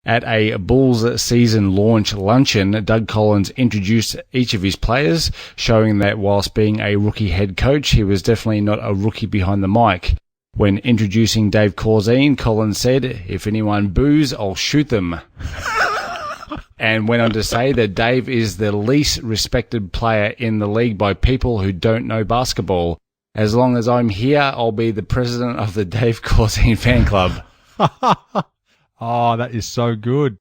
At a Bulls season launch luncheon, Doug Collins introduced each of his players, showing that whilst being a rookie head coach, he was definitely not a rookie behind the mic. When introducing Dave Corzine, Collins said, "If anyone boos, I'll shoot them." And went on to say that Dave is the least respected player in the league by people who don't know basketball. As long as I'm here, I'll be the president of the Dave Corzine fan club. Oh, that is so good.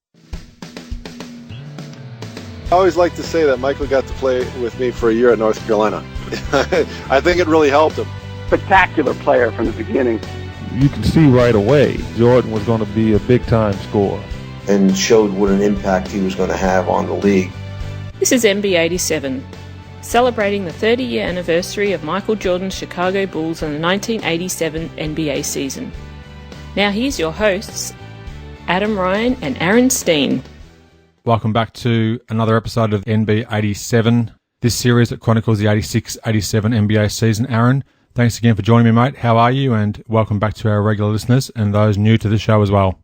I always like to say that Michael got to play with me for a year at North Carolina. I think it really helped him. Spectacular player from the beginning. You can see right away Jordan was going to be a big-time scorer. And showed what an impact he was going to have on the league. This is NB87, celebrating the 30-year anniversary of Michael Jordan's Chicago Bulls and the 1987 NBA season. Now here's your hosts, Adam Ryan and Aaron Steen. Welcome back to another episode of NB87, this series that chronicles the 86-87 NBA season. Aaron, thanks again for joining me, mate. How are you? And welcome back to our regular listeners and those new to the show as well.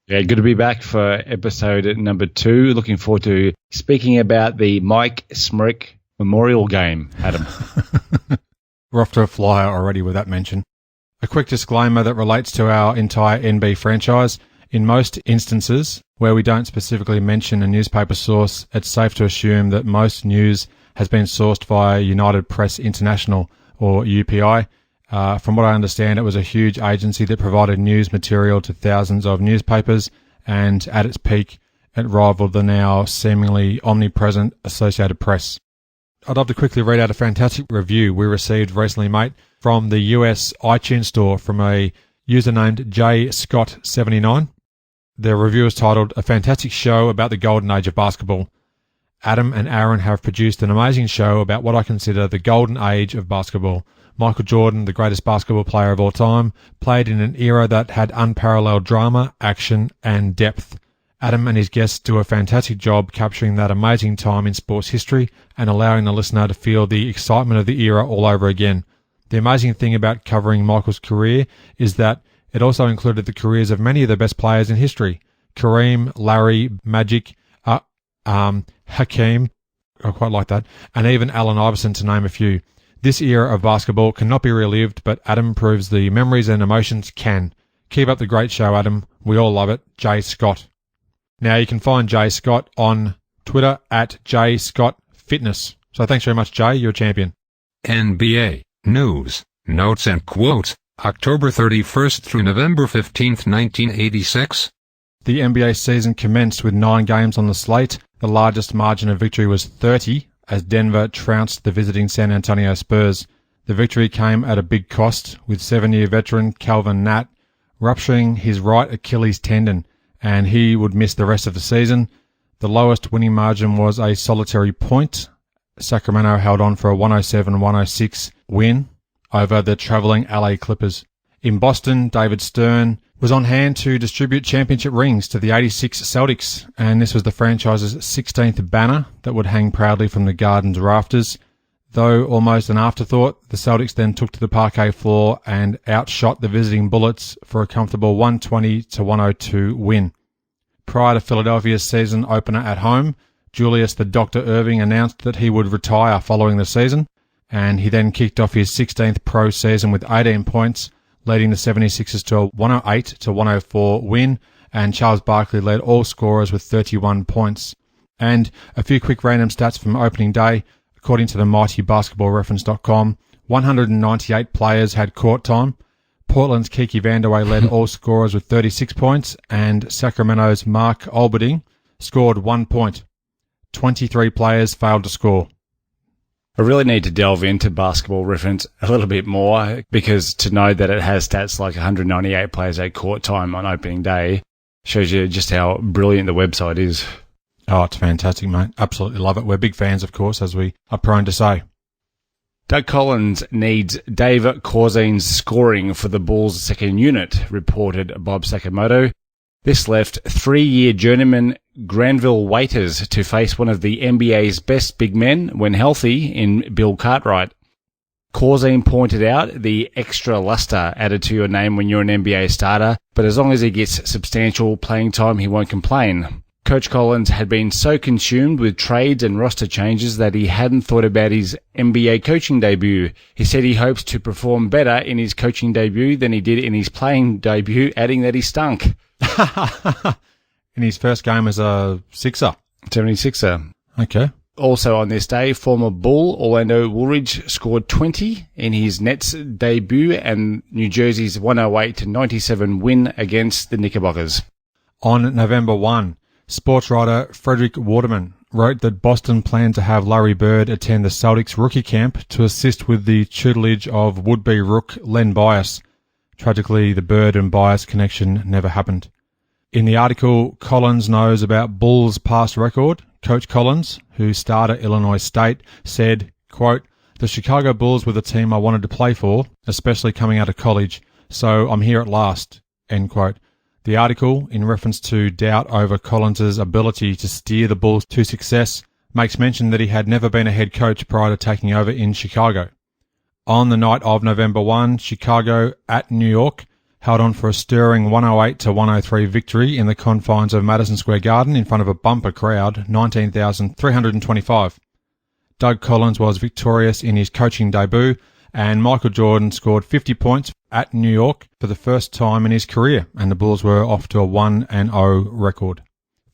Yeah, good to be back for episode number 2. Looking forward to speaking about the Mike Smrick Memorial Game, Adam. We're off to a flyer already with that mention. A quick disclaimer that relates to our entire NB franchise. In most instances where we don't specifically mention a newspaper source, it's safe to assume that most news has been sourced via United Press International, or UPI. From what I understand, it was a huge agency that provided news material to thousands of newspapers, and at its peak, it rivaled the now seemingly omnipresent Associated Press. I'd love to quickly read out a fantastic review we received recently, mate, from the US iTunes store from a user named JScott79. Their review is titled, "A Fantastic Show About the Golden Age of Basketball. Adam and Aaron have produced an amazing show about what I consider the golden age of basketball. Michael Jordan, the greatest basketball player of all time, played in an era that had unparalleled drama, action, and depth. Adam and his guests do a fantastic job capturing that amazing time in sports history and allowing the listener to feel the excitement of the era all over again. The amazing thing about covering Michael's career is that it also included the careers of many of the best players in history. Kareem, Larry, Magic, Hakeem, I quite like that, and even Allen Iverson, to name a few. This era of basketball cannot be relived, but Adam proves the memories and emotions can. Keep up the great show, Adam. We all love it. J. Scott." Now, you can find J. Scott on Twitter at JScottFitness. So thanks very much, Jay. You're a champion. NBA News, Notes and Quotes, October 31st through November 15th, 1986. The NBA season commenced with 9 games on the slate. The largest margin of victory was 30, as Denver trounced the visiting San Antonio Spurs. The victory came at a big cost, with 7-year veteran Calvin Natt rupturing his right Achilles tendon, and he would miss the rest of the season. The lowest winning margin was a solitary point. Sacramento held on for a 107-106 win over the travelling LA Clippers. In Boston, David Stern was on hand to distribute championship rings to the 86 Celtics, and this was the franchise's 16th banner that would hang proudly from the Garden's rafters. Though almost an afterthought, the Celtics then took to the parquet floor and outshot the visiting Bullets for a comfortable 120-102 win. Prior to Philadelphia's season opener at home, Julius the Dr. Irving announced that he would retire following the season, and he then kicked off his 16th pro season with 18 points, leading the 76ers to a 108-104 win, and Charles Barkley led all scorers with 31 points. And a few quick random stats from opening day. According to the mighty basketballreference.com, 198 players had court time. Portland's Kiki Vandeweghe led all scorers with 36 points, and Sacramento's Mark Olberding scored 1 point. 23 players failed to score. I really need to delve into Basketball Reference a little bit more, because to know that it has stats like 198 players at court time on opening day shows you just how brilliant the website is. Oh, it's fantastic, mate. Absolutely love it. We're big fans, of course, as we are prone to say. Doug Collins needs Dave Corzine's scoring for the Bulls' second unit, reported Bob Sakamoto. This left 3-year journeyman Granville Waiters to face one of the NBA's best big men when healthy in Bill Cartwright. Corzine pointed out the extra luster added to your name when you're an NBA starter, but as long as he gets substantial playing time, he won't complain. Coach Collins had been so consumed with trades and roster changes that he hadn't thought about his NBA coaching debut. He said he hopes to perform better in his coaching debut than he did in his playing debut, adding that he stunk. In his first game as a Sixer. 76er. Okay. Also on this day, former Bull Orlando Woolridge scored 20 in his Nets debut and New Jersey's 108-97 win against the Knickerbockers. On November 1, sports writer Frederick Waterman wrote that Boston planned to have Larry Bird attend the Celtics rookie camp to assist with the tutelage of would-be rook Len Bias. Tragically, the Bird and Bias connection never happened. In the article, Collins knows about Bulls' past record. Coach Collins, who starred at Illinois State, said, quote, "The Chicago Bulls were the team I wanted to play for, especially coming out of college, so I'm here at last," end quote. The article, in reference to doubt over Collins' ability to steer the Bulls to success, makes mention that he had never been a head coach prior to taking over in Chicago. On the night of November 1, Chicago at New York held on for a stirring 108-103 victory in the confines of Madison Square Garden in front of a bumper crowd, 19,325. Doug Collins was victorious in his coaching debut, and Michael Jordan scored 50 points at New York for the first time in his career, and the Bulls were off to a 1-0 record.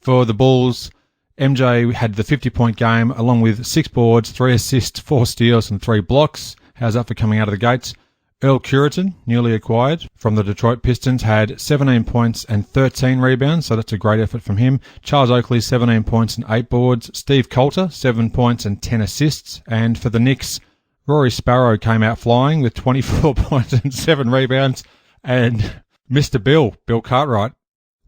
For the Bulls, MJ had the 50-point game along with 6 boards, 3 assists, 4 steals and 3 blocks. How's that for coming out of the gates? Earl Curitan, newly acquired from the Detroit Pistons, had 17 points and 13 rebounds, so that's a great effort from him. Charles Oakley, 17 points and 8 boards. Steve Coulter, 7 points and 10 assists. And for the Knicks, Rory Sparrow came out flying with 24 points and 7 rebounds. And Mr. Bill Cartwright,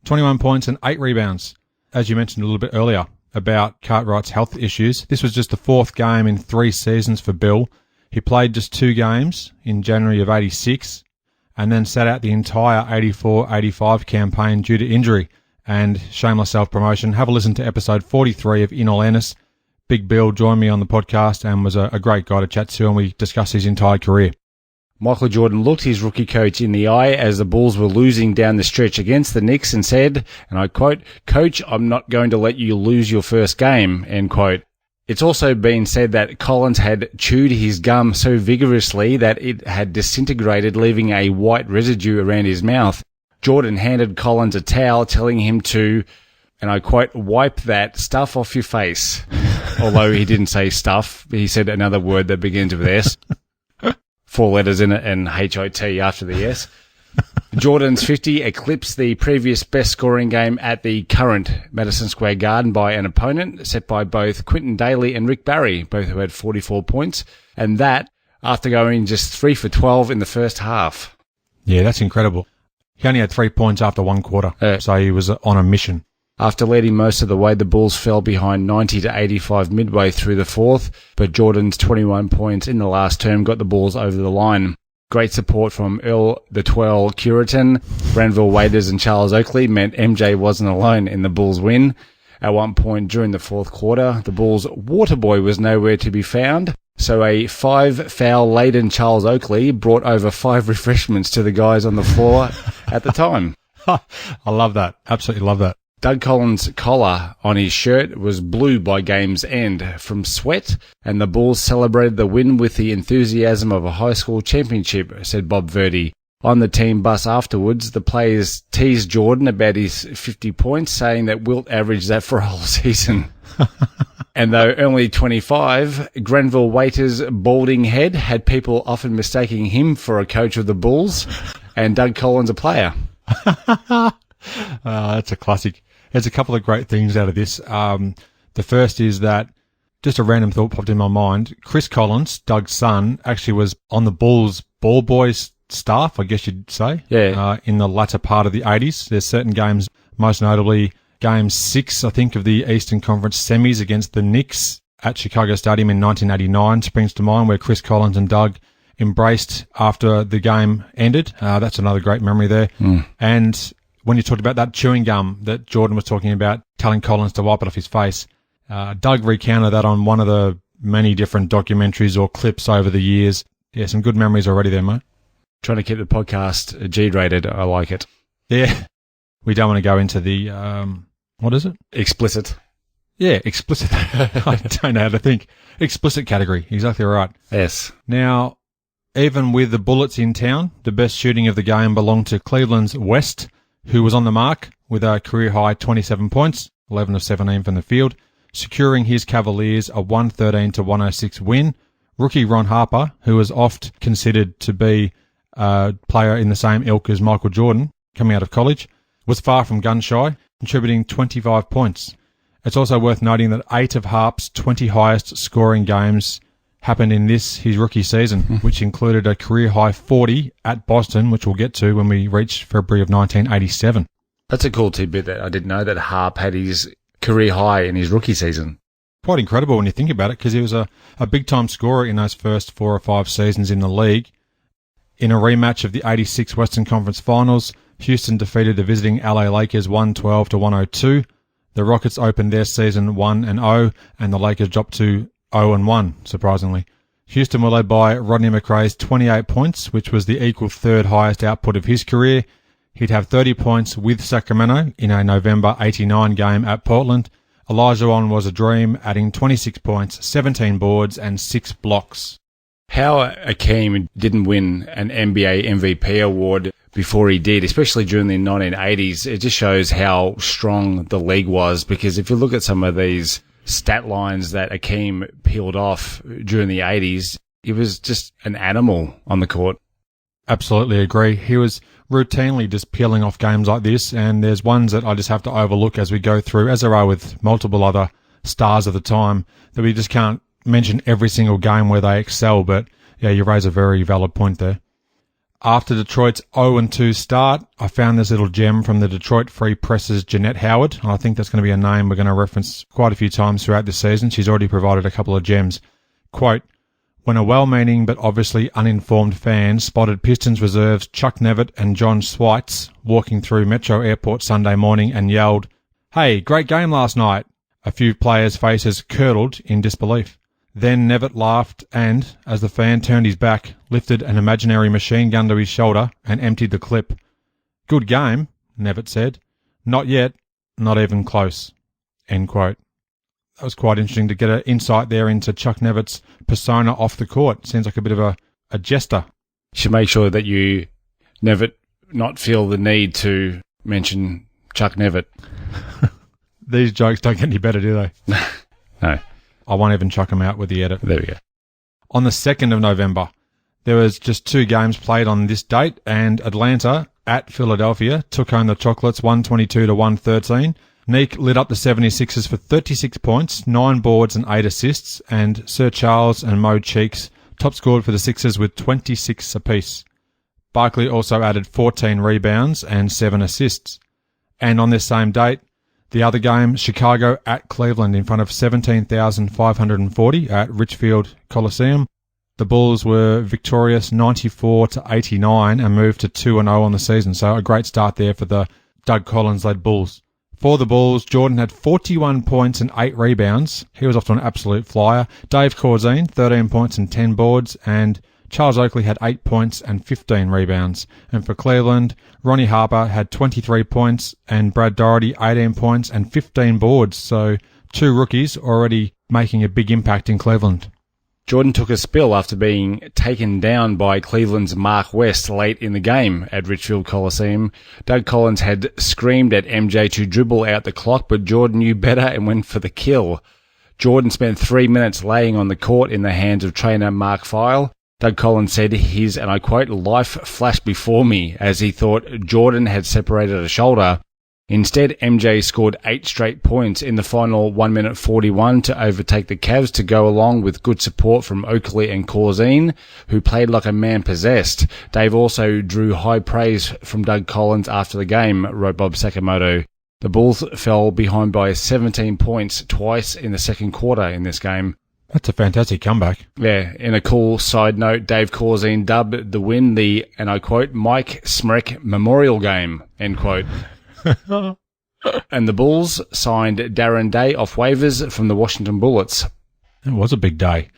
21 points and 8 rebounds. As you mentioned a little bit earlier about Cartwright's health issues, this was just the 4th game in 3 seasons for Bill. He played just 2 games in January of 86 and then sat out the entire 84-85 campaign due to injury. And shameless self-promotion, have a listen to episode 43 of In All Earnest. Big Bill joined me on the podcast and was a great guy to chat to, and we discussed his entire career. Michael Jordan looked his rookie coach in the eye as the Bulls were losing down the stretch against the Knicks and said, and I quote, "Coach, I'm not going to let you lose your first game," end quote. It's also been said that Collins had chewed his gum so vigorously that it had disintegrated, leaving a white residue around his mouth. Jordan handed Collins a towel, telling him to, and I quote, "wipe that stuff off your face." Although he didn't say stuff, he said another word that begins with S. 4 letters in it and HIT after the S. Jordan's 50 eclipsed the previous best scoring game at the current Madison Square Garden by an opponent set by both Quinton Daly and Rick Barry, both who had 44 points, and that after going just 3 for 12 in the first half. Yeah, that's incredible. He only had 3 points after 1 quarter, so he was on a mission. After leading most of the way, the Bulls fell behind 90-85 midway through the 4th, but Jordan's 21 points in the last term got the Bulls over the line. Great support from Earl the Twirl Curitan, Granville Waiters and Charles Oakley meant MJ wasn't alone in the Bulls' win. At one point during the 4th quarter, the Bulls' water boy was nowhere to be found, so a 5-foul-laden Charles Oakley brought over 5 refreshments to the guys on the floor at the time. I love that. Absolutely love that. Doug Collins' collar on his shirt was blue by game's end from sweat, and the Bulls celebrated the win with the enthusiasm of a high school championship, said Bob Verdi. On the team bus afterwards, the players teased Jordan about his 50 points, saying that Wilt averaged that for a whole season. And though only 25, Granville Waiters' balding head had people often mistaking him for a coach of the Bulls, and Doug Collins a player. That's a classic. There's a couple of great things out of this. The first is that, just a random thought popped in my mind, Chris Collins, Doug's son, actually was on the Bulls ball boys staff, I guess you'd say, in the latter part of the 80s. There's certain games, most notably Game 6, I think, of the Eastern Conference semis against the Knicks at Chicago Stadium in 1989 springs to mind, where Chris Collins and Doug embraced after the game ended. That's another great memory there. And when you talked about that chewing gum that Jordan was talking about, telling Collins to wipe it off his face, Doug recounted that on one of the many different documentaries or clips over the years. Yeah, some good memories already there, mate. Trying to keep the podcast G-rated. I like it. Yeah. We don't want to go into the, what is it? Explicit. Yeah, explicit. I don't know how to think. Explicit category. Exactly right. Yes. Now, even with the Bullets in town, the best shooting of the game belonged to Cleveland's West, who was on the mark with a career-high 27 points, 11 of 17 from the field, securing his Cavaliers a 113-106 win. Rookie Ron Harper, who was oft considered to be a player in the same ilk as Michael Jordan coming out of college, was far from gun-shy, contributing 25 points. It's also worth noting that 8 of Harp's 20 highest scoring games happened in his rookie season, which included a career-high 40 at Boston, which we'll get to when we reach February of 1987. That's a cool tidbit that I didn't know that Harp had his career high in his rookie season. Quite incredible when you think about it, because he was a big-time scorer in those first 4 or 5 seasons in the league. In a rematch of the 86 Western Conference Finals, Houston defeated the visiting LA Lakers 112-102. The Rockets opened their season 1-0, and the Lakers dropped to 0-1, surprisingly. Houston were led by Rodney McRae's 28 points, which was the equal third highest output of his career. He'd have 30 points with Sacramento in a November 89 game at Portland. Olajuwon was a dream, adding 26 points, 17 boards, and 6 blocks. How Akeem didn't win an NBA MVP award before he did, especially during the 1980s, it just shows how strong the league was, because if you look at some of these stat lines that Akeem peeled off during the 80s, he was just an animal on the court. Absolutely agree. He was routinely just peeling off games like this, and there's ones that I just have to overlook as we go through, as there are with multiple other stars of the time, that we just can't mention every single game where they excel, but yeah, you raise a very valid point there. After Detroit's 0-2 start, I found this little gem from the Detroit Free Press's Jeanette Howard, and I think that's going to be a name we're going to reference quite a few times throughout this season. She's already provided a couple of gems. Quote, "When a well-meaning but obviously uninformed fan spotted Pistons reserves Chuck Nevitt and John Schweitz walking through Metro Airport Sunday morning and yelled, 'Hey, great game last night,' a few players' faces curdled in disbelief. Then Nevitt laughed and, as the fan turned his back, lifted an imaginary machine gun to his shoulder and emptied the clip. 'Good game,' Nevitt said. 'Not yet, not even close.'" End quote. That was quite interesting to get an insight there into Chuck Nevitt's persona off the court. Seems like a bit of a jester. You should make sure that you never not feel the need to mention Chuck Nevitt. These jokes don't get any better, do they? No. I won't even chuck them out with the edit. There we go. On the 2nd of November, there was just 2 games played on this date, and Atlanta at Philadelphia took home the Chocolates 122-113. Neek lit up the 76ers for 36 points, 9 boards and 8 assists, and Sir Charles and Mo Cheeks top scored for the Sixers with 26 apiece. Barkley also added 14 rebounds and 7 assists. And on this same date, the other game, Chicago at Cleveland in front of 17,540 at Richfield Coliseum. The Bulls were victorious 94-89 and moved to 2-0 on the season. So a great start there for the Doug Collins-led Bulls. For the Bulls, Jordan had 41 points and 8 rebounds. He was off to an absolute flyer. Dave Corzine, 13 points and 10 boards, and Charles Oakley had 8 points and 15 rebounds. And for Cleveland, Ronnie Harper had 23 points and Brad Doherty 18 points and 15 boards. So 2 rookies already making a big impact in Cleveland. Jordan took a spill after being taken down by Cleveland's Mark West late in the game at Richfield Coliseum. Doug Collins had screamed at MJ to dribble out the clock, but Jordan knew better and went for the kill. Jordan spent 3 minutes laying on the court in the hands of trainer Mark Feil. Doug Collins said his, and I quote, "life flashed before me," as he thought Jordan had separated a shoulder. Instead, MJ scored 8 straight points in the final 1:41 to overtake the Cavs, to go along with good support from Oakley and Corzine, who played like a man possessed. Dave also drew high praise from Doug Collins after the game, wrote Bob Sakamoto. The Bulls fell behind by 17 points twice in the second quarter in this game. That's a fantastic comeback. Yeah, in a cool side note, Dave Corzine dubbed the win the, and I quote, "Mike Smrek Memorial Game," end quote. And the Bulls signed Darren Day off waivers from the Washington Bullets. It was a big day.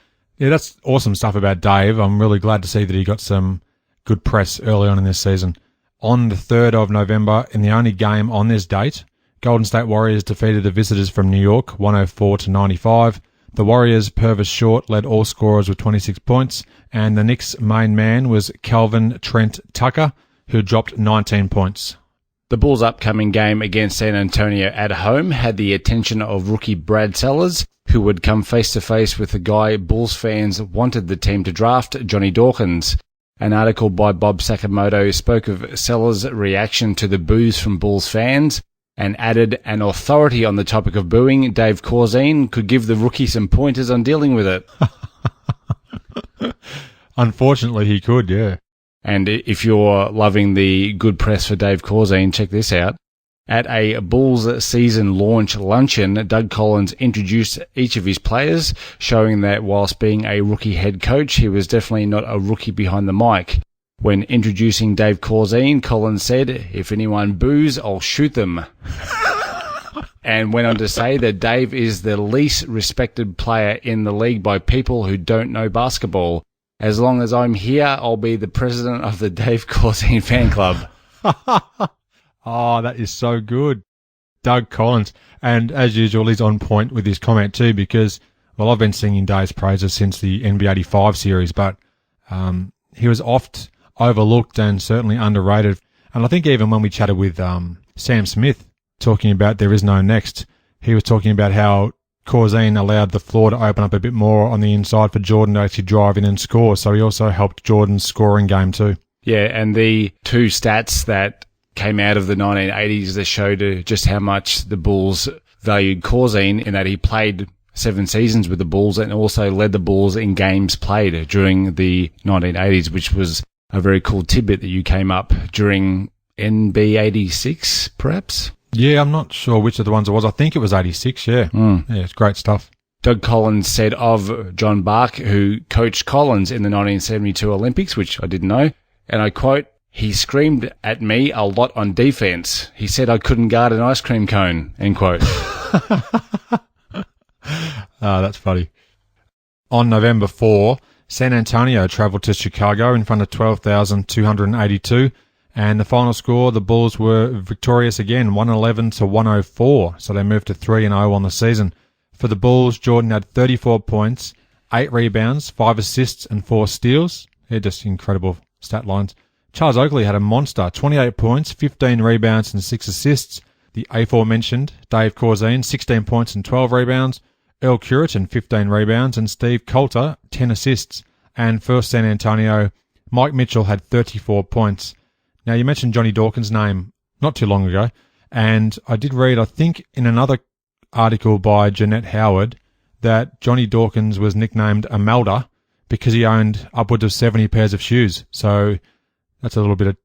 Yeah, that's awesome stuff about Dave. I'm really glad to see that he got some good press early on in this season. On the 3rd of November, in the only game on this date, Golden State Warriors defeated the visitors from New York 104-95. The Warriors, Purvis Short, led all scorers with 26 points, and the Knicks' main man was Calvin Trent Tucker, who dropped 19 points. The Bulls' upcoming game against San Antonio at home had the attention of rookie Brad Sellers, who would come face-to-face with the guy Bulls fans wanted the team to draft, Johnny Dawkins. An article by Bob Sakamoto spoke of Sellers' reaction to the boos from Bulls fans and added an authority on the topic of booing, Dave Corzine, could give the rookie some pointers on dealing with it. Unfortunately, he could, yeah. And if you're loving the good press for Dave Corzine, check this out. At a Bulls season launch luncheon, Doug Collins introduced each of his players, showing that whilst being a rookie head coach, he was definitely not a rookie behind the mic. When introducing Dave Corzine, Collins said, "If anyone boos, I'll shoot them." And went on to say that Dave is the least respected player in the league by people who don't know basketball. As long as I'm here, I'll be the president of the Dave Corzine fan club. Oh, that is so good. Doug Collins. And as usual, he's on point with his comment too, because, well, I've been singing Dave's praises since the NB87 series, but he was oft overlooked and certainly underrated. And I think even when we chatted with Sam Smith talking about There Is No Next, he was talking about how Corzine allowed the floor to open up a bit more on the inside for Jordan to actually drive in and score. So he also helped Jordan's scoring game too. Yeah, and the two stats that came out of the 1980s that showed just how much the Bulls valued Corzine, in that he played 7 seasons with the Bulls and also led the Bulls in games played during the 1980s, which was a very cool tidbit that you came up during NB86, perhaps? Yeah, I'm not sure which of the ones it was. I think it was 86, yeah. Yeah, it's great stuff. Doug Collins said of John Bark, who coached Collins in the 1972 Olympics, which I didn't know, and I quote, "He screamed at me a lot on defense. He said I couldn't guard an ice cream cone," end quote. That's funny. On November 4, San Antonio travelled to Chicago in front of 12,282, and the final score, the Bulls were victorious again, 111-104, so they moved to 3-0 on the season. For the Bulls, Jordan had 34 points, 8 rebounds, 5 assists, and 4 steals. They're just incredible stat lines. Charles Oakley had a monster, 28 points, 15 rebounds, and 6 assists. The aforementioned Dave Corzine, 16 points and 12 rebounds. Earl Curitan, 15 rebounds, and Steve Coulter, 10 assists. And for San Antonio, Mike Mitchell had 34 points. Now, you mentioned Johnny Dawkins' name not too long ago, and I did read, I think, in another article by Jeanette Howard, that Johnny Dawkins was nicknamed Amelda because he owned upwards of 70 pairs of shoes. So that's a little bit of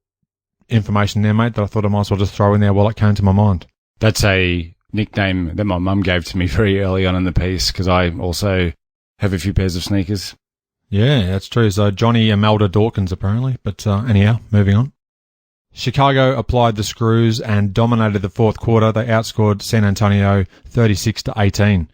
information there, mate, that I thought I might as well just throw in there while it came to my mind. That's a nickname that my mum gave to me very early on in the piece, because I also have a few pairs of sneakers. Yeah, that's true. So Johnny Amelda Dawkins, apparently. But anyhow, moving on. Chicago applied the screws and dominated the fourth quarter. They outscored San Antonio 36-18.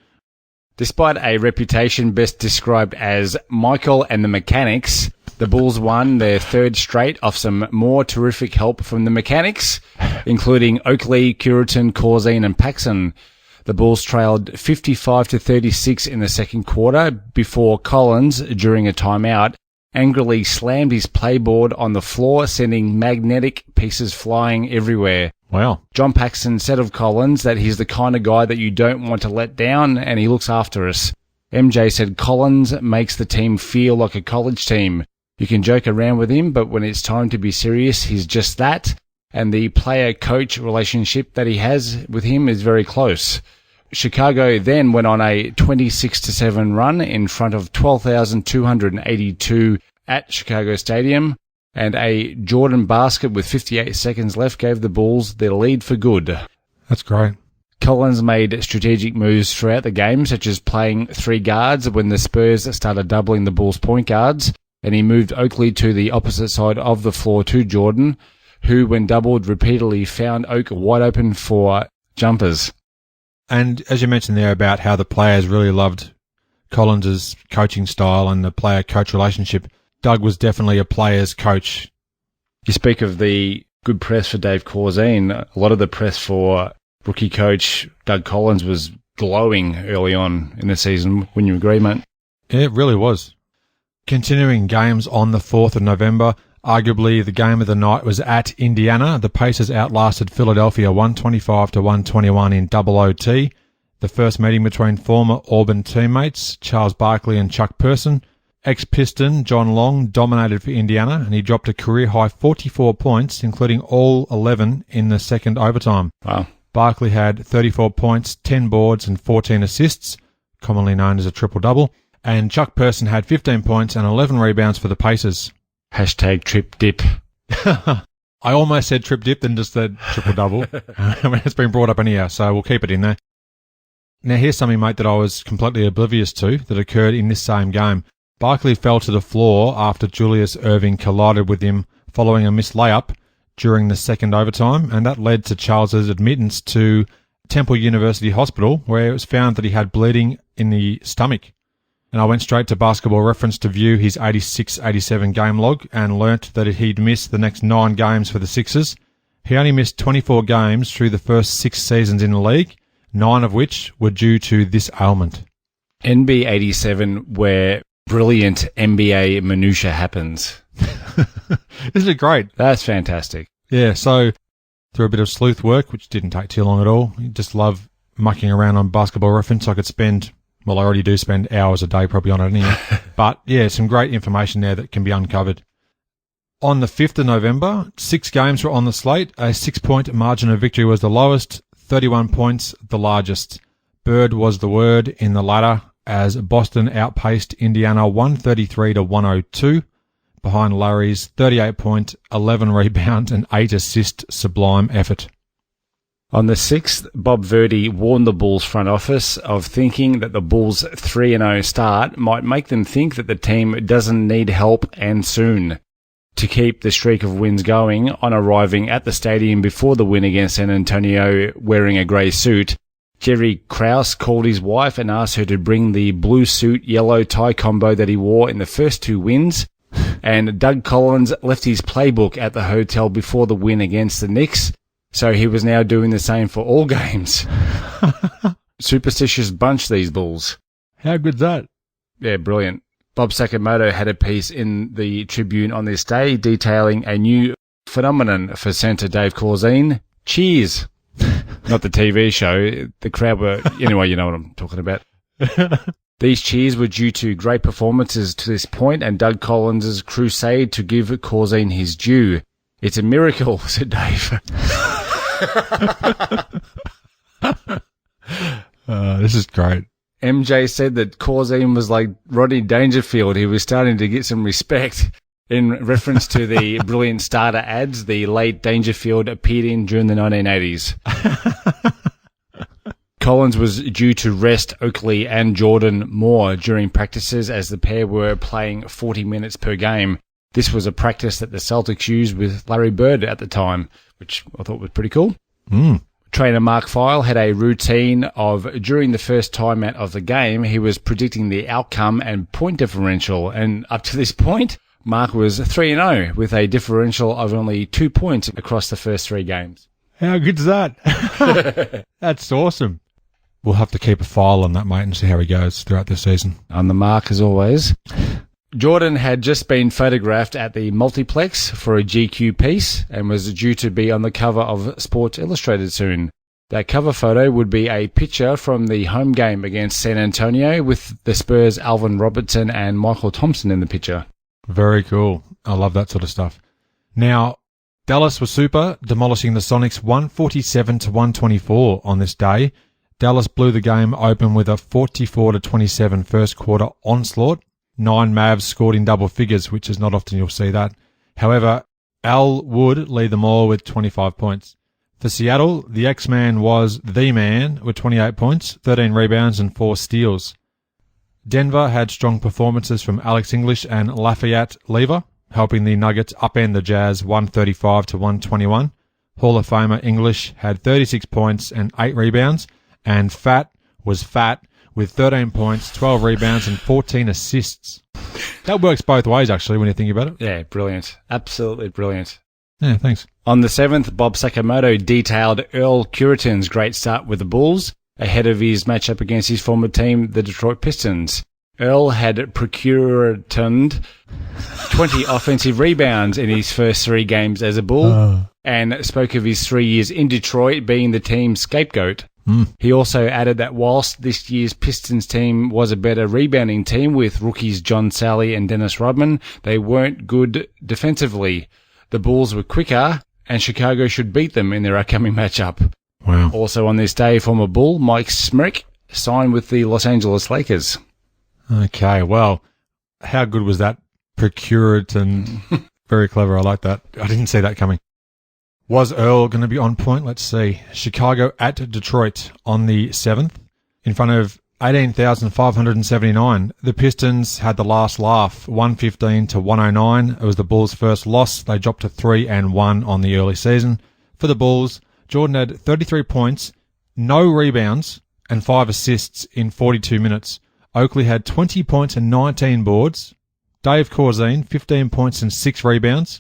Despite a reputation best described as Michael and the Mechanics, the Bulls won their third straight off some more terrific help from the Mechanics, including Oakley, Curitan, Corzine, and Paxson. The Bulls trailed 55-36 in the second quarter before Collins, during a timeout, angrily slammed his playboard on the floor, sending magnetic pieces flying everywhere. Wow. John Paxson said of Collins that he's the kind of guy that you don't want to let down, and he looks after us. MJ said Collins makes the team feel like a college team. You can joke around with him, but when it's time to be serious, he's just that, and the player-coach relationship that he has with him is very close. Chicago then went on a 26-7 run in front of 12,282 at Chicago Stadium, and a Jordan basket with 58 seconds left gave the Bulls their lead for good. That's great. Collins made strategic moves throughout the game, such as playing 3 guards when the Spurs started doubling the Bulls' point guards, and he moved Oakley to the opposite side of the floor to Jordan, who, when doubled repeatedly, found Oak wide open for jumpers. And as you mentioned there about how the players really loved Collins' coaching style and the player-coach relationship. Doug was definitely a player's coach. You speak of the good press for Dave Corzine. A lot of the press for rookie coach Doug Collins was glowing early on in the season. Wouldn't you agree, mate? Yeah, it really was. Continuing games on the 4th of November, arguably the game of the night was at Indiana. The Pacers outlasted Philadelphia 125-121 in double OT. The first meeting between former Auburn teammates Charles Barkley and Chuck Person. Ex-Piston John Long dominated for Indiana, and he dropped a career-high 44 points, including all 11 in the second overtime. Wow. Barkley had 34 points, 10 boards and 14 assists, commonly known as a triple-double. And Chuck Person had 15 points and 11 rebounds for the Pacers. Hashtag trip dip. I almost said trip dip, then just said triple-double. I mean, it's been brought up anyhow, so we'll keep it in there. Now, here's something, mate, that I was completely oblivious to that occurred in this same game. Barkley fell to the floor after Julius Erving collided with him following a missed layup during the second overtime, and that led to Charles's admittance to Temple University Hospital, where it was found that he had bleeding in the stomach. And I went straight to Basketball Reference to view his 86-87 game log and learnt that he'd missed the next 9 games for the Sixers. He only missed 24 games through the first 6 seasons in the league, 9 of which were due to this ailment. NB87, where brilliant NBA minutiae happens. Isn't it great? That's fantastic. Yeah, so through a bit of sleuth work, which didn't take too long at all, I just love mucking around on Basketball Reference. I could spend, well, I already do spend hours a day probably on it anyway. But yeah, some great information there that can be uncovered. On the 5th of November, 6 games were on the slate. A 6-point margin of victory was the lowest, 31 points the largest. Bird was the word in the latter, as Boston outpaced Indiana 133-102 behind Larry's 38-point, 11 rebound and 8 assist sublime effort. On the 6th, Bob Verdi warned the Bulls front office of thinking that the Bulls' 3-0 start might make them think that the team doesn't need help and soon. To keep the streak of wins going, on arriving at the stadium before the win against San Antonio wearing a grey suit, Jerry Krause called his wife and asked her to bring the blue suit, yellow tie combo that he wore in the first 2 wins. And Doug Collins left his playbook at the hotel before the win against the Knicks, so he was now doing the same for all games. Superstitious bunch, these Bulls. How good's that? Yeah, brilliant. Bob Sakamoto had a piece in the Tribune on this day detailing a new phenomenon for centre Dave Corzine. Cheers. Not the TV show. The crowd were... Anyway, you know what I'm talking about. These cheers were due to great performances to this point and Doug Collins' crusade to give Corzine his due. It's a miracle, said Dave. This is great. MJ said that Corzine was like Rodney Dangerfield. He was starting to get some respect in reference to the brilliant starter ads the late Dangerfield appeared in during the 1980s. Collins was due to rest Oakley and Jordan more during practices as the pair were playing 40 minutes per game. This was a practice that the Celtics used with Larry Bird at the time, which I thought was pretty cool. Trainer Mark Feil had a routine of, during the first timeout of the game, he was predicting the outcome and point differential. And up to this point, Mark was 3-0 with a differential of only 2 points across the first 3 games. How good's that? That's awesome. We'll have to keep a file on that, mate, and see how he goes throughout this season. On the mark, as always. Jordan had just been photographed at the multiplex for a GQ piece and was due to be on the cover of Sports Illustrated soon. That cover photo would be a picture from the home game against San Antonio with the Spurs' Alvin Robertson and Michael Thompson in the picture. Very cool. I love that sort of stuff. Now, Dallas was super, demolishing the Sonics 147-124 on this day. Dallas blew the game open with a 44-27 first quarter onslaught. 9 Mavs scored in double figures, which is not often you'll see that. However, Al Wood led them all with 25 points. For Seattle, the X-Man was the man with 28 points, 13 rebounds and 4 steals. Denver had strong performances from Alex English and Lafayette Lever, helping the Nuggets upend the Jazz 135-121. Hall of Famer English had 36 points and 8 rebounds, and Fat was fat with 13 points, 12 rebounds, and 14 assists. That works both ways, actually, when you think about it. Yeah, brilliant. Absolutely brilliant. Yeah, thanks. On the 7th, Bob Sakamoto detailed Earl Curitin's great start with the Bulls ahead of his matchup against his former team, the Detroit Pistons. Earl had procured 20 offensive rebounds in his first 3 games as a Bull and spoke of his 3 years in Detroit being the team's scapegoat. He also added that whilst this year's Pistons team was a better rebounding team with rookies John Sally and Dennis Rodman, they weren't good defensively. The Bulls were quicker, and Chicago should beat them in their upcoming matchup. Wow. Also on this day, former Bull Mike Smrick signed with the Los Angeles Lakers. Okay, well, how good was that? Procured and very clever. I like that. I didn't see that coming. Was Earl going to be on point? Let's see. Chicago at Detroit on the 7th in front of 18,579. The Pistons had the last laugh, 115-109. It was the Bulls' first loss. They dropped to 3-1 on the early season. For the Bulls, Jordan had 33 points, no rebounds, and 5 assists in 42 minutes. Oakley had 20 points and 19 boards. Dave Corzine, 15 points and 6 rebounds.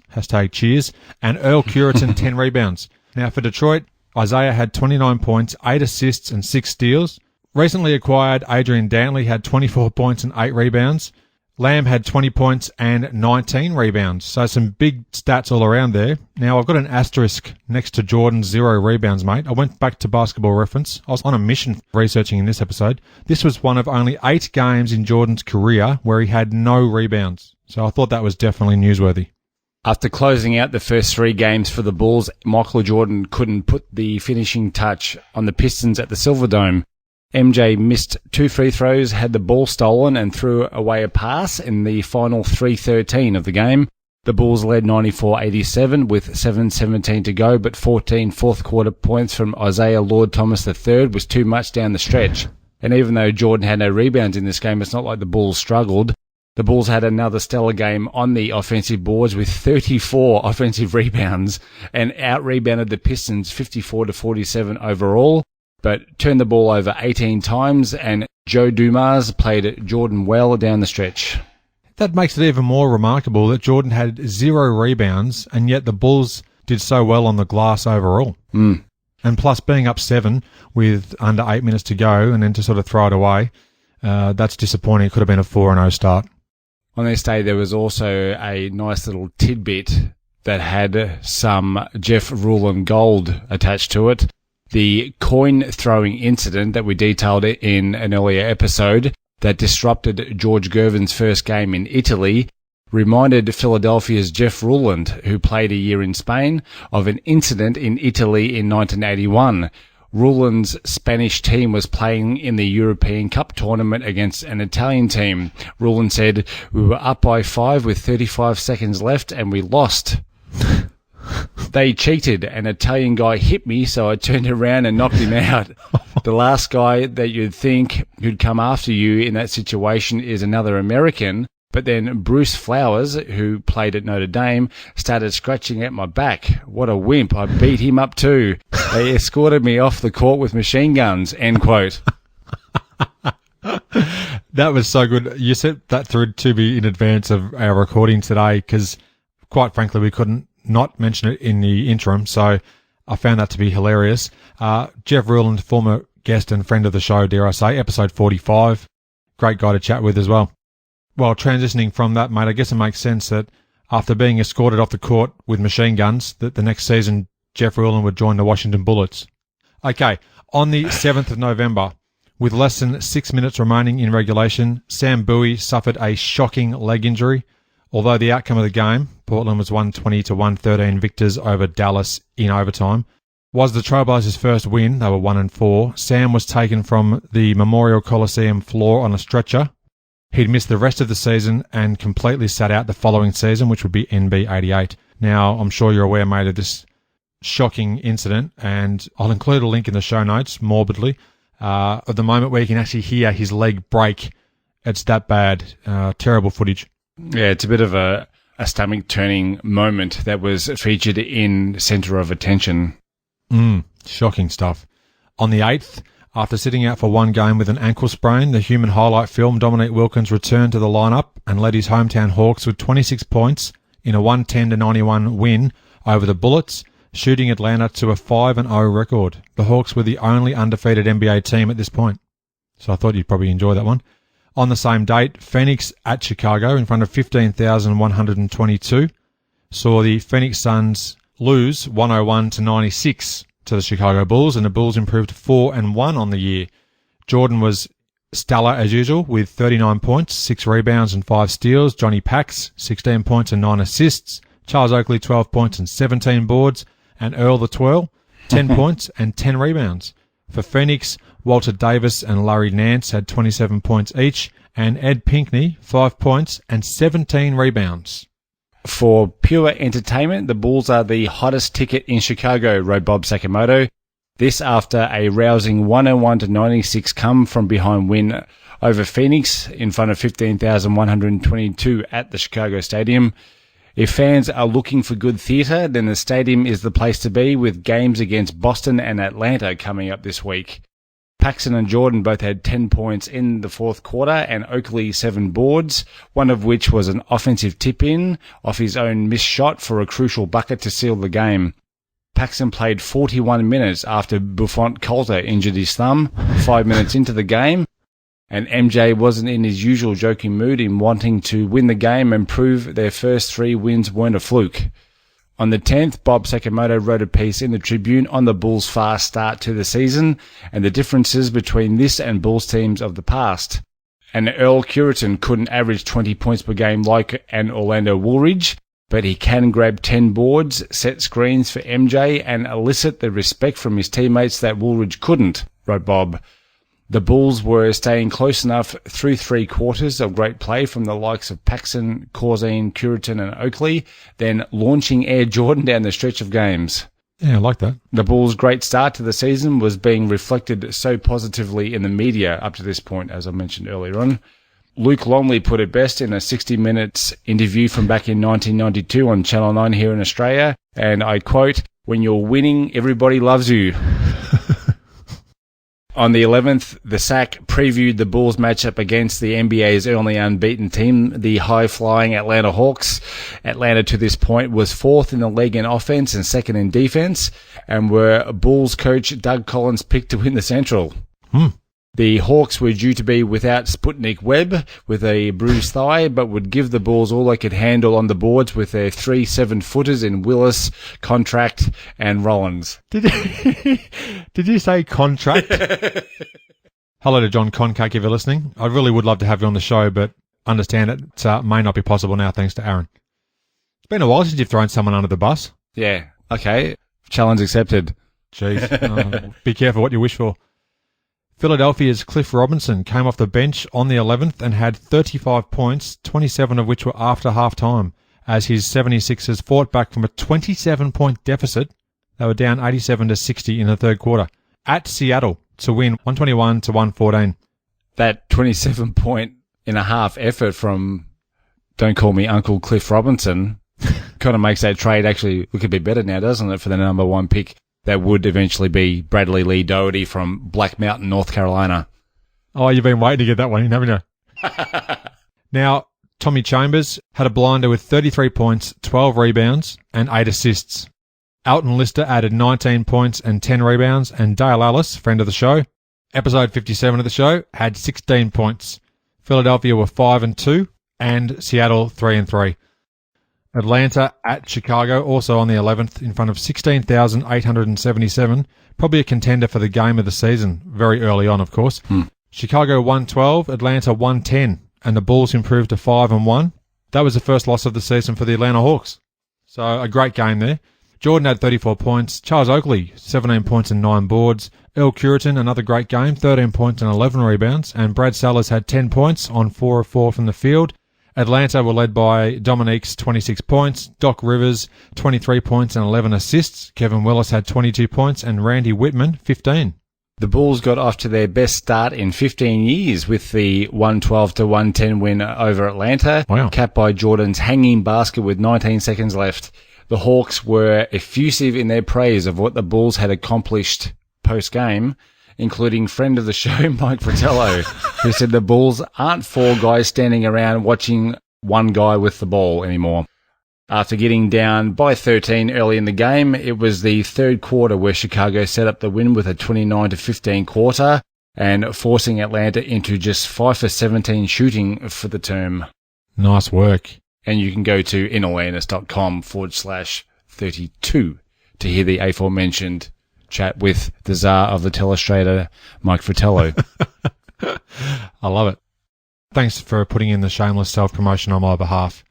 #cheers. And Earl Curitin, 10 rebounds. Now for Detroit, Isaiah had 29 points, 8 assists and 6 steals. Recently acquired Adrian Dantley had 24 points and 8 rebounds. Lamb had 20 points and 19 rebounds. So some big stats all around there. Now I've got an asterisk next to Jordan's 0 rebounds, mate. I went back to Basketball Reference. I was on a mission researching in this episode. This was one of only 8 games in Jordan's career where he had no rebounds. So I thought that was definitely newsworthy. After closing out the first 3 games for the Bulls, Michael Jordan couldn't put the finishing touch on the Pistons at the Silverdome. MJ missed 2 free throws, had the ball stolen and threw away a pass in the final 3:13 of the game. The Bulls led 94-87 with 7:17 to go, but 14 fourth quarter points from Isaiah Lord Thomas III was too much down the stretch. And even though Jordan had no rebounds in this game, it's not like the Bulls struggled. The Bulls had another stellar game on the offensive boards with 34 offensive rebounds and out-rebounded the Pistons 54-47 overall, but turned the ball over 18 times, and Joe Dumas played Jordan well down the stretch. That makes it even more remarkable that Jordan had 0 rebounds, and yet the Bulls did so well on the glass overall. And plus, being up 7 with under 8 minutes to go, and then to sort of throw it away, that's disappointing. It could have been a 4-0 start. On this day, there was also a nice little tidbit that had some Jeff Rulon gold attached to it. The coin-throwing incident that we detailed in an earlier episode that disrupted George Gervin's first game in Italy reminded Philadelphia's Jeff Ruland, who played a year in Spain, of an incident in Italy in 1981. Ruland's Spanish team was playing in the European Cup tournament against an Italian team. Ruland said, "We were up by 5 with 35 seconds left and we lost. They cheated. An Italian guy hit me, so I turned around and knocked him out." The last guy that you'd think who'd come after you in that situation is another American, but then Bruce Flowers, who played at Notre Dame, started scratching at my back. What a wimp. I beat him up too. They escorted me off the court with machine guns, end quote. That was so good. You sent that through to me in advance of our recording today because, quite frankly, we couldn't not mention it in the interim, so I found that to be hilarious. Jeff Ruland, former guest and friend of the show, dare I say, episode 45. Great guy to chat with as well. Well, transitioning from that, mate, I guess it makes sense that after being escorted off the court with machine guns, that the next season Jeff Ruland would join the Washington Bullets. Okay, on the 7th of November, with less than 6 minutes remaining in regulation, Sam Bowie suffered a shocking leg injury. Although the outcome of the game, Portland was 120-113 victors over Dallas in overtime, was the Trailblazers' first win. They were 1-4. Sam was taken from the Memorial Coliseum floor on a stretcher. He'd missed the rest of the season and completely sat out the following season, which would be NB88. Now, I'm sure you're aware, mate, of this shocking incident, and I'll include a link in the show notes, morbidly, of the moment where you can actually hear his leg break. It's that bad. Terrible footage. Yeah, it's a bit of a stomach-turning moment that was featured in Centre of Attention. Shocking stuff. On the 8th, After sitting out for one game with an ankle sprain, the human highlight film Dominique Wilkins returned to the lineup and led his hometown Hawks with 26 points in a 110-91 win over the Bullets, shooting Atlanta to a 5-0 record. The Hawks were the only undefeated NBA team at this point. So I thought you'd probably enjoy that one. On the same date, Phoenix at Chicago in front of 15,122 saw the Phoenix Suns lose 101-96 to the Chicago Bulls, and the Bulls improved to 4-1 on the year. Jordan was stellar as usual with 39 points, 6 rebounds and 5 steals. Johnny Pax, 16 points and 9 assists. Charles Oakley, 12 points and 17 boards. And Earl the Twirl, 10 points and 10 rebounds. For Phoenix, Walter Davis and Larry Nance had 27 points each, and Ed Pinckney, 5 points and 17 rebounds. For pure entertainment, the Bulls are the hottest ticket in Chicago, wrote Bob Sakamoto. This after a rousing 101-96 come-from-behind win over Phoenix in front of 15,122 at the Chicago Stadium. If fans are looking for good theatre, then the stadium is the place to be, with games against Boston and Atlanta coming up this week. Paxson and Jordan both had 10 points in the fourth quarter, and Oakley 7 boards, one of which was an offensive tip-in off his own missed shot for a crucial bucket to seal the game. Paxson played 41 minutes after Buffont Coulter injured his thumb 5 minutes into the game, and MJ wasn't in his usual joking mood in wanting to win the game and prove their first 3 wins weren't a fluke. On the 10th, Bob Sakamoto wrote a piece in the Tribune on the Bulls' fast start to the season and the differences between this and Bulls teams of the past. And Earl Curitan couldn't average 20 points per game like an Orlando Woolridge, but he can grab 10 boards, set screens for MJ, and elicit the respect from his teammates that Woolridge couldn't, wrote Bob. The Bulls were staying close enough through 3 quarters of great play from the likes of Paxson, Corzine, Curitan and Oakley, then launching Air Jordan down the stretch of games. Yeah, I like that. The Bulls' great start to the season was being reflected so positively in the media up to this point, as I mentioned earlier on. Luke Longley put it best in a 60 Minutes interview from back in 1992 on Channel 9 here in Australia, and I quote, "When you're winning, everybody loves you." On the 11th, the SAC previewed the Bulls matchup against the NBA's only unbeaten team, the high-flying Atlanta Hawks. Atlanta to this point was 4th in the league in offense and 2nd in defense, and were Bulls coach Doug Collins' pick to win the Central. The Hawks were due to be without Sputnik Webb with a bruised thigh, but would give the Bulls all they could handle on the boards with their 3 7-footers in Willis, Contract, and Rollins. Did you say Contract? Hello to John Concack if you're listening. I really would love to have you on the show, but understand it may not be possible now thanks to Aaron. It's been a while since you've thrown someone under the bus. Yeah, okay. Challenge accepted. Jeez. Be careful what you wish for. Philadelphia's Cliff Robinson came off the bench on the 11th and had 35 points, 27 of which were after half-time, as his 76ers fought back from a 27-point deficit. They were down 87-60 in the third quarter at Seattle to win 121-114. That 27-point and a half effort from Don't Call Me Uncle Cliff Robinson kind of makes that trade actually look a bit better now, doesn't it, for the number 1 pick? That would eventually be Bradley Lee Doherty from Black Mountain, North Carolina. Oh, you've been waiting to get that one in, haven't you? Now, Tommy Chambers had a blinder with 33 points, 12 rebounds, and 8 assists. Alton Lister added 19 points and 10 rebounds, and Dale Ellis, friend of the show, episode 57 of the show, had 16 points. Philadelphia were 5-2, and Seattle 3-3. Atlanta at Chicago, also on the 11th, in front of 16,877. Probably a contender for the game of the season, very early on, of course. Chicago 112, Atlanta 110, and the Bulls improved to 5-1. That was the first loss of the season for the Atlanta Hawks. So a great game there. Jordan had 34 points. Charles Oakley, 17 points and 9 boards. Earl Curitan, another great game, 13 points and 11 rebounds. And Brad Sellers had 10 points on 4 of 4 from the field. Atlanta were led by Dominique's 26 points, Doc Rivers 23 points and 11 assists, Kevin Willis had 22 points, and Randy Whitman 15. The Bulls got off to their best start in 15 years with the 112-110 win over Atlanta, capped by Jordan's hanging basket with 19 seconds left. The Hawks were effusive in their praise of what the Bulls had accomplished post-game, including friend of the show, Mike Fratello, who said the Bulls aren't 4 guys standing around watching one guy with the ball anymore. After getting down by 13 early in the game, it was the third quarter where Chicago set up the win with a 29-15 quarter and forcing Atlanta into just 5 for 17 shooting for the term. Nice work. And you can go to inawareness.com/32 to hear the aforementioned chat with the czar of the telestrator, Mike Fratello. I love it. Thanks for putting in the shameless self-promotion on my behalf.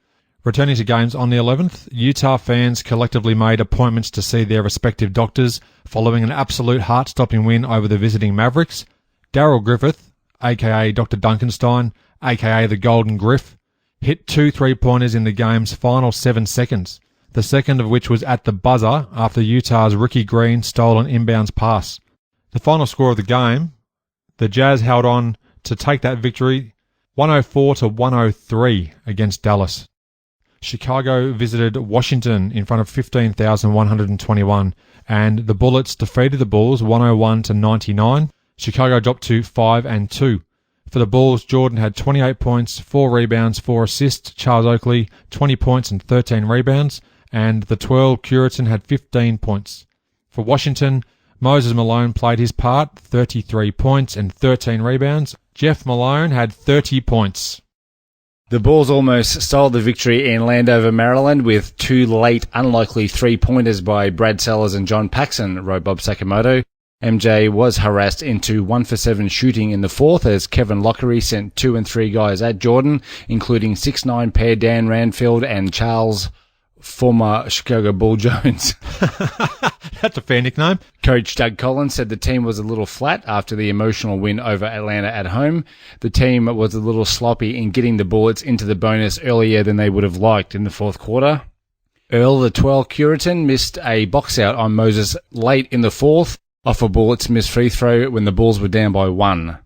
Returning to games on the 11th, Utah fans collectively made appointments to see their respective doctors following an absolute heart-stopping win over the visiting Mavericks. Darryl Griffith, a.k.a. Dr. Duncanstein, a.k.a. the Golden Griff, hit 2 3-pointers in the game's final 7 seconds, the second of which was at the buzzer after Utah's Ricky Green stole an inbounds pass. The final score of the game, the Jazz held on to take that victory 104-103 against Dallas. Chicago visited Washington in front of 15,121, and the Bullets defeated the Bulls 101-99. Chicago dropped to 5-2. For the Bulls, Jordan had 28 points, 4 rebounds, 4 assists. Charles Oakley, 20 points and 13 rebounds. And the 12, Curitin, had 15 points. For Washington, Moses Malone played his part, 33 points and 13 rebounds. Jeff Malone had 30 points. The Bulls almost stole the victory in Landover, Maryland, with 2 late, unlikely 3-pointers by Brad Sellers and John Paxson, wrote Bob Sakamoto. MJ was harassed into 1 for 7 shooting in the fourth as Kevin Lockery sent 2 and 3 guys at Jordan, including 6'9" pair Dan Ranfield and Charles, former Chicago Bull Jones. That's a fair nickname. Coach Doug Collins said the team was a little flat after the emotional win over Atlanta at home. The team was a little sloppy in getting the Bullets into the bonus earlier than they would have liked in the fourth quarter. Earl, the 12 Curitin, missed a box out on Moses late in the fourth off a Bullets missed free throw when the Bulls were down by 1.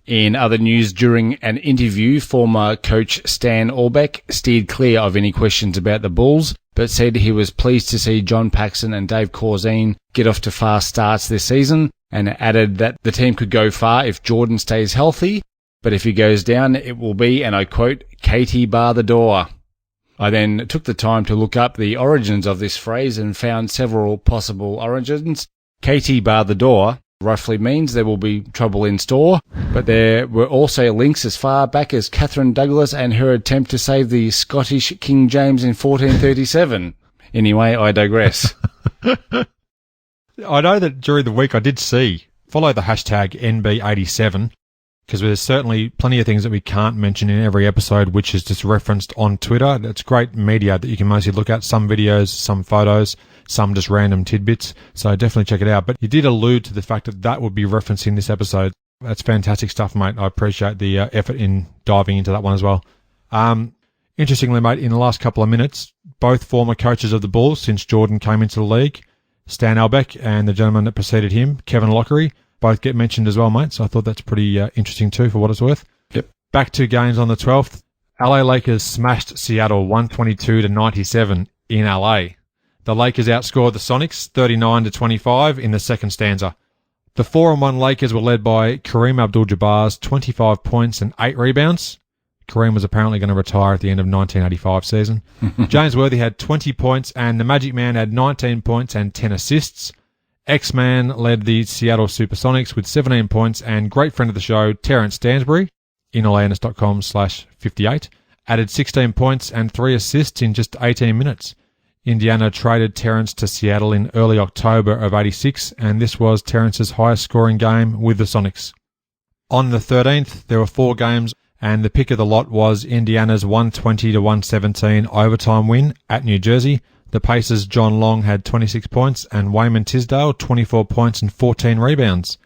In other news, during an interview, former coach Stan Orbeck steered clear of any questions about the Bulls, but said he was pleased to see John Paxson and Dave Corzine get off to fast starts this season, and added that the team could go far if Jordan stays healthy, but if he goes down, it will be, and I quote, Katie bar the door. I then took the time to look up the origins of this phrase and found several possible origins. Katie bar the door roughly means there will be trouble in store, but there were also links as far back as Catherine Douglas and her attempt to save the Scottish King James in 1437. Anyway, I digress. I know that during the week I did follow the hashtag NB87, because there's certainly plenty of things that we can't mention in every episode, which is just referenced on Twitter. It's great media that you can mostly look at, some videos, some photos, some just random tidbits. So definitely check it out. But you did allude to the fact that that would be referencing this episode. That's fantastic stuff, mate. I appreciate the effort in diving into that one as well. Interestingly, mate, in the last couple of minutes, both former coaches of the Bulls since Jordan came into the league, Stan Albeck and the gentleman that preceded him, Kevin Lockery, both get mentioned as well, mate. So I thought that's pretty interesting too, for what it's worth. Yep. Back to games on the 12th. LA Lakers smashed Seattle 122-97 in LA. The Lakers outscored the Sonics 39-25 in the second stanza. The 4-on-1 Lakers were led by Kareem Abdul-Jabbar's 25 points and 8 rebounds. Kareem was apparently going to retire at the end of 1985 season. James Worthy had 20 points and the Magic Man had 19 points and 10 assists. X-Man led the Seattle Supersonics with 17 points, and great friend of the show, Terrence Stansbury, inawareness.com/58, added 16 points and 3 assists in just 18 minutes. Indiana traded Terrence to Seattle in early October of 86, and this was Terrence's highest scoring game with the Sonics. On the 13th, there were 4 games, and the pick of the lot was Indiana's 120-117 overtime win at New Jersey. The Pacers' John Long had 26 points and Wayman Tisdale 24 points and 14 rebounds.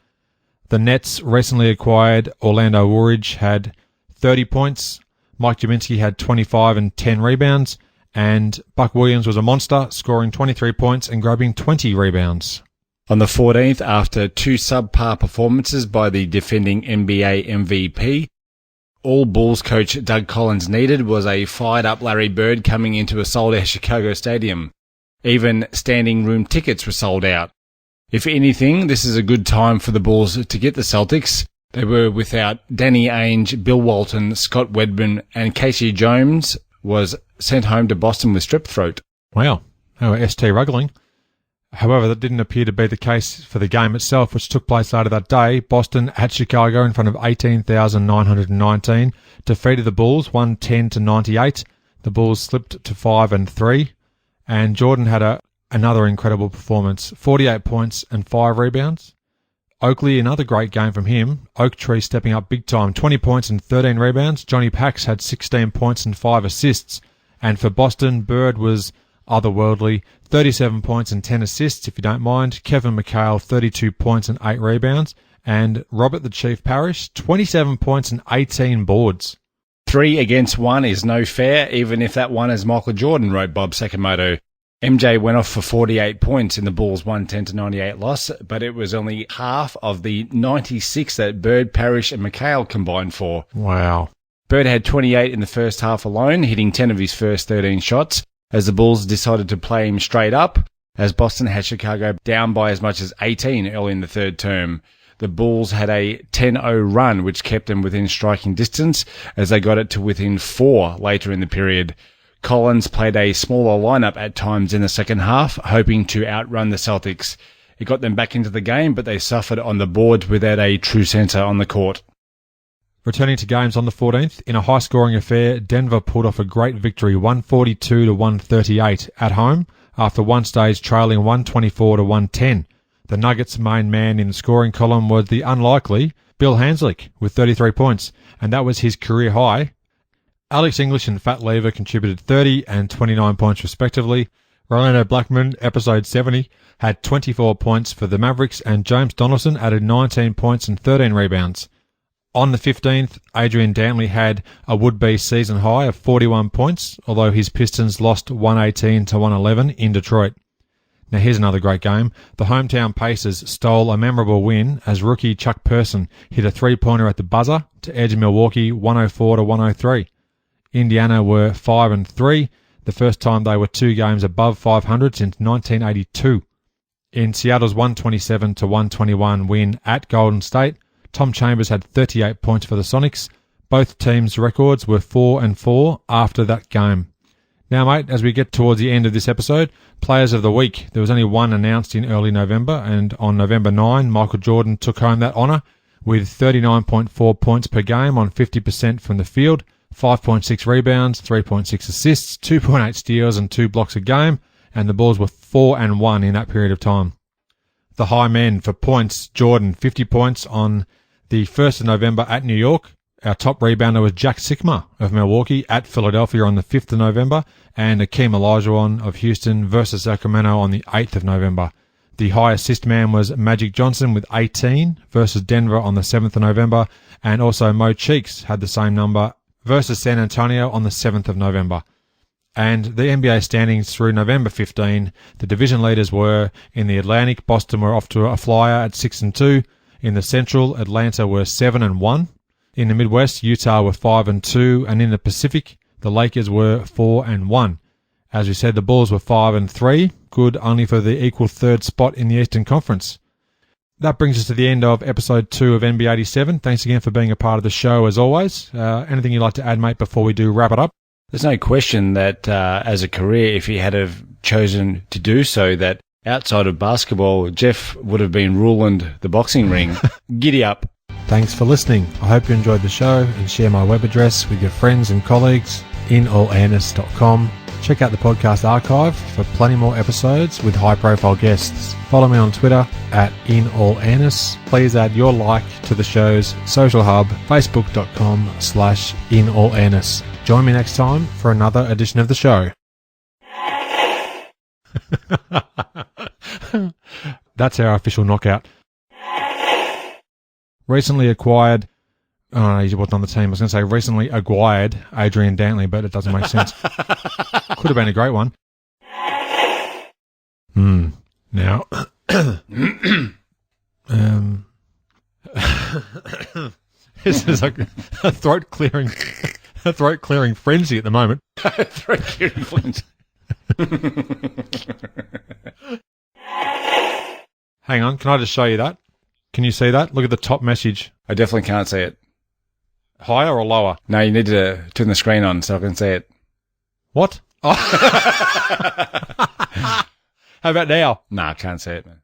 The Nets' recently acquired Orlando Woolridge had 30 points, Mike Jaminski had 25 and 10 rebounds, and Buck Williams was a monster, scoring 23 points and grabbing 20 rebounds. On the 14th, after 2 subpar performances by the defending NBA MVP, all Bulls coach Doug Collins needed was a fired-up Larry Bird coming into a sold-out Chicago stadium. Even standing room tickets were sold out. If anything, this is a good time for the Bulls to get the Celtics. They were without Danny Ainge, Bill Walton, Scott Wedman, and Casey Jones was sent home to Boston with strep throat. Wow, they were ST ruggling. However, that didn't appear to be the case for the game itself, which took place later that day. Boston at Chicago in front of 18,919 defeated the Bulls 110-98. The Bulls slipped to 5-3, and Jordan had another incredible performance, 48 points and 5 rebounds. Oakley, another great game from him. Oak Tree stepping up big time, 20 points and 13 rebounds. Johnny Pax had 16 points and 5 assists. And for Boston, Bird was otherworldly, 37 points and 10 assists, if you don't mind. Kevin McHale, 32 points and 8 rebounds. And Robert the Chief Parrish, 27 points and 18 boards. 3 against 1 is no fair, even if that one is Michael Jordan, wrote Bob Sakamoto. MJ went off for 48 points in the Bulls' 110-98 loss, but it was only half of the 96 that Bird, Parrish and McHale combined for. Wow. Bird had 28 in the first half alone, hitting 10 of his first 13 shots, as the Bulls decided to play him straight up, as Boston had Chicago down by as much as 18 early in the third term. The Bulls had a 10-0 run, which kept them within striking distance, as they got it to within 4 later in the period. Collins played a smaller lineup at times in the second half, hoping to outrun the Celtics. It got them back into the game, but they suffered on the boards without a true centre on the court. Returning to games on the 14th, in a high-scoring affair, Denver pulled off a great victory, 142-138 at home, after one stage trailing 124-110. The Nuggets' main man in the scoring column was the unlikely Bill Hanslick with 33 points, and that was his career high. Alex English and Fat Lever contributed 30 and 29 points respectively. Rolando Blackman, episode 70, had 24 points for the Mavericks, and James Donaldson added 19 points and 13 rebounds. On the 15th, Adrian Dantley had a would-be season high of 41 points, although his Pistons lost 118-111 in Detroit. Now here's another great game. The hometown Pacers stole a memorable win as rookie Chuck Person hit a three-pointer at the buzzer to edge Milwaukee 104-103. Indiana were 5-3, the first time they were 2 games above 500 since 1982. In Seattle's 127-121 win at Golden State, Tom Chambers had 38 points for the Sonics. Both teams' records were 4-4 after that game. Now, mate, as we get towards the end of this episode, Players of the Week. There was only one announced in early November, and on November 9, Michael Jordan took home that honour with 39.4 points per game on 50% from the field, 5.6 rebounds, 3.6 assists, 2.8 steals and 2 blocks a game, and the Bulls were 4-1 in that period of time. The high men for points, Jordan, 50 points on the 1st of November at New York. Our top rebounder was Jack Sikma of Milwaukee at Philadelphia on the 5th of November, and Akeem Olajuwon of Houston versus Sacramento on the 8th of November. The high assist man was Magic Johnson with 18 versus Denver on the 7th of November, and also Mo Cheeks had the same number versus San Antonio on the 7th of November. And the NBA standings through November 15, the division leaders were in the Atlantic, Boston were off to a flyer at 6-2. In the Central, Atlanta were 7-1. In the Midwest, Utah were 5-2. And in the Pacific, the Lakers were 4-1. As we said, the Bulls were 5-3, good only for the equal third spot in the Eastern Conference. That brings us to the end of episode 2 of NB87. Thanks again for being a part of the show as always. Anything you'd like to add, mate, before we do wrap it up? There's no question that as a career, if he had have chosen to do so, that outside of basketball, Jeff would have been ruling the boxing ring. Giddy up. Thanks for listening. I hope you enjoyed the show, and share my web address with your friends and colleagues, inallairness.com. Check out the podcast archive for plenty more episodes with high-profile guests. Follow me on Twitter at inallairness. Please add your like to the show's social hub, facebook.com/inallairness. Join me next time for another edition of the show. That's our official knockout. Recently acquired... Oh, no, he wasn't on the team. I was going to say recently acquired Adrian Dantley, but it doesn't make sense. Could have been a great one. Now... this is like a throat-clearing frenzy at the moment. Throat-clearing frenzy. Hang on, can I just show you that? Can you see that? Look at the top message. I definitely can't see it. Higher or lower? No, you need to turn the screen on so I can see it. What? Oh. How about now? No, I can't see it, man.